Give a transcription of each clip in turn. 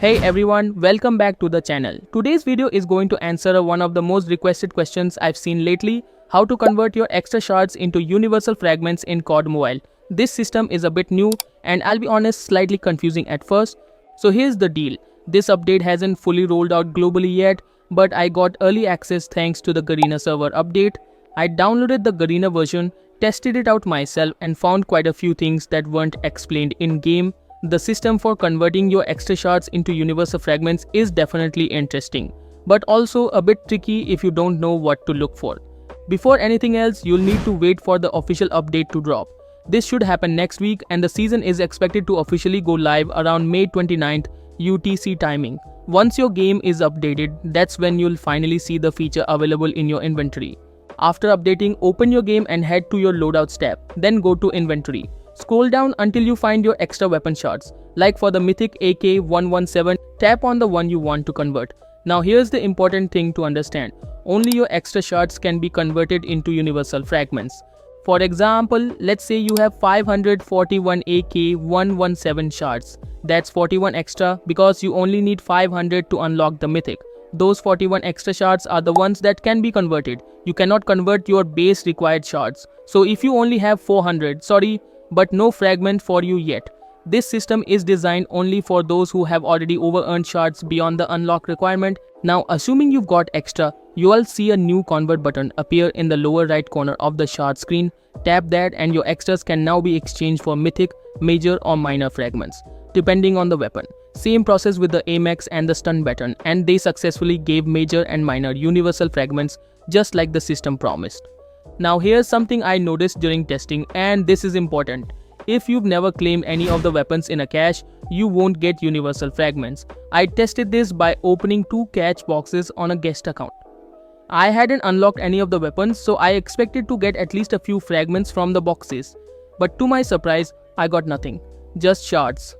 Hey everyone, welcome back to the channel. Today's video is going to answer one of the most requested questions I've seen lately: how to convert your extra shards into universal fragments in COD Mobile. This system is a bit new and I'll be honest, slightly confusing at first. So here's the deal. This update hasn't fully rolled out globally yet, but I got early access thanks to the Garena server update. I downloaded the Garena version, tested it out myself and found quite a few things that weren't explained in-game. The system for converting your extra shards into universal fragments is definitely interesting, but also a bit tricky if you don't know what to look for. Before anything else, you'll need to wait for the official update to drop. This should happen next week and the season is expected to officially go live around May 29th UTC timing. Once your game is updated, that's when you'll finally see the feature available in your inventory. After updating, open your game and head to your loadouts tab, then go to inventory. Scroll down until you find your extra weapon shards. Like for the Mythic AK-117, tap on the one you want to convert. Now here's the important thing to understand. Only your extra shards can be converted into universal fragments. For example, let's say you have 541 AK-117 shards. That's 41 extra because you only need 500 to unlock the Mythic. Those 41 extra shards are the ones that can be converted. You cannot convert your base required shards. So if you only have 400, but no fragment for you yet. This system is designed only for those who have already over-earned shards beyond the unlock requirement. Now assuming you've got extra, you'll see a new convert button appear in the lower right corner of the shard screen. Tap that and your extras can now be exchanged for mythic, major or minor fragments, depending on the weapon. Same process with the AMX and the stun button, and they successfully gave major and minor universal fragments just like the system promised. Now here's something I noticed during testing, and this is important. If you've never claimed any of the weapons in a cache, you won't get universal fragments. I tested this by opening 2 cache boxes on a guest account. I hadn't unlocked any of the weapons, so I expected to get at least a few fragments from the boxes. But to my surprise, I got nothing, just shards.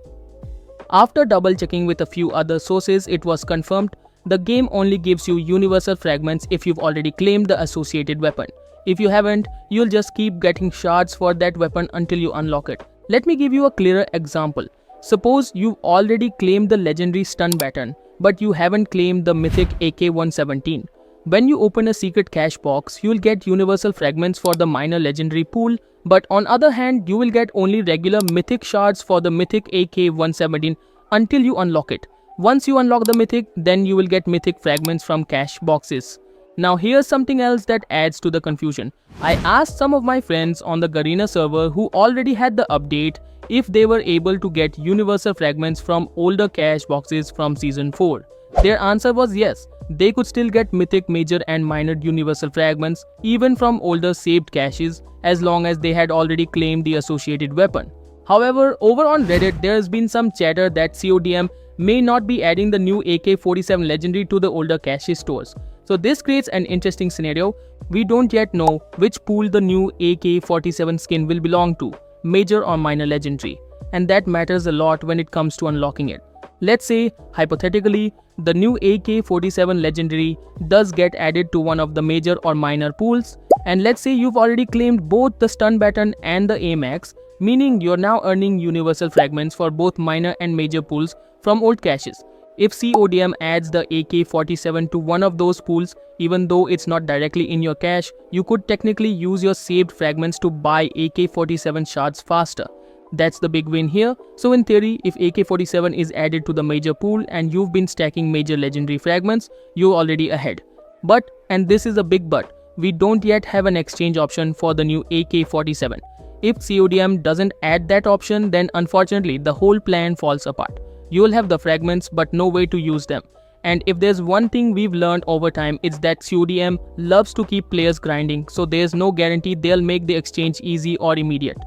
After double checking with a few other sources, it was confirmed the game only gives you universal fragments if you've already claimed the associated weapon. If you haven't, you'll just keep getting shards for that weapon until you unlock it. Let me give you a clearer example. Suppose you've already claimed the legendary stun baton, but you haven't claimed the mythic AK-117. When you open a secret cache box, you'll get universal fragments for the minor legendary pool, but on other hand, you will get only regular mythic shards for the mythic AK-117 until you unlock it. Once you unlock the mythic, then you will get mythic fragments from cache boxes. Now here's something else that adds to the confusion. I asked some of my friends on the Garena server who already had the update if they were able to get universal fragments from older cache boxes from season 4. Their answer was yes, they could still get mythic, major and minor universal fragments even from older saved caches as long as they had already claimed the associated weapon. However, over on Reddit there has been some chatter that CODM may not be adding the new AK-47 legendary to the older cache stores. So this creates an interesting scenario. We don't yet know which pool the new AK-47 skin will belong to, major or minor legendary, and that matters a lot when it comes to unlocking it. Let's say, hypothetically, the new AK-47 legendary does get added to one of the major or minor pools, and let's say you've already claimed both the stun baton and the AMX, meaning you're now earning universal fragments for both minor and major pools from old caches. If CODM adds the AK-47 to one of those pools, even though it's not directly in your cache, you could technically use your saved fragments to buy AK-47 shards faster. That's the big win here. So in theory, if AK-47 is added to the major pool and you've been stacking major legendary fragments, you're already ahead. But, and this is a big but, we don't yet have an exchange option for the new AK-47. If CODM doesn't add that option, then unfortunately the whole plan falls apart. You'll have the fragments but no way to use them. And if there's one thing we've learned over time, it's that CODM loves to keep players grinding, so there's no guarantee they'll make the exchange easy or immediate.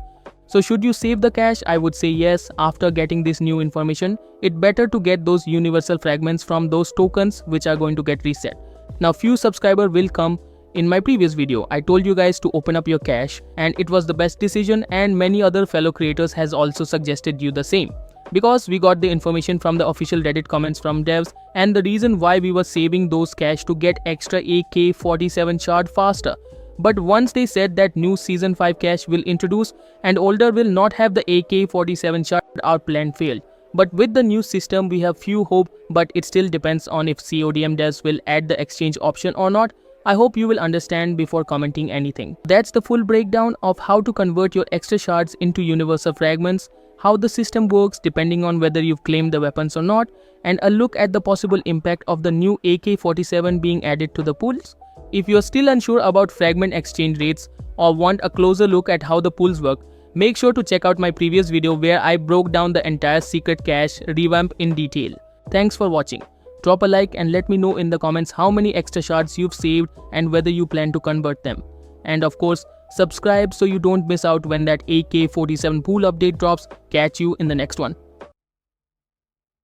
So should you save the cache? I would say yes. After getting this new information, it's better to get those universal fragments from those tokens which are going to get reset. Now few subscribers will come. In my previous video, I told you guys to open up your cache and it was the best decision, and many other fellow creators has also suggested you the same. Because we got the information from the official Reddit comments from devs and the reason why we were saving those cache to get extra AK-47 shard faster. But once they said that new season 5 cache will introduce and older will not have the AK-47 shard, our plan failed. But with the new system, we have few hope, but it still depends on if CODM devs will add the exchange option or not. I hope you will understand before commenting anything. That's the full breakdown of how to convert your extra shards into universal fragments, how the system works depending on whether you've claimed the weapons or not, and a look at the possible impact of the new AK-47 being added to the pools. If you're still unsure about fragment exchange rates or want a closer look at how the pools work, make sure to check out my previous video where I broke down the entire secret cache revamp in detail. Thanks for watching. Drop a like and let me know in the comments how many extra shards you've saved and whether you plan to convert them. And of course, subscribe so you don't miss out when that AK-47 pool update drops. Catch you in the next one.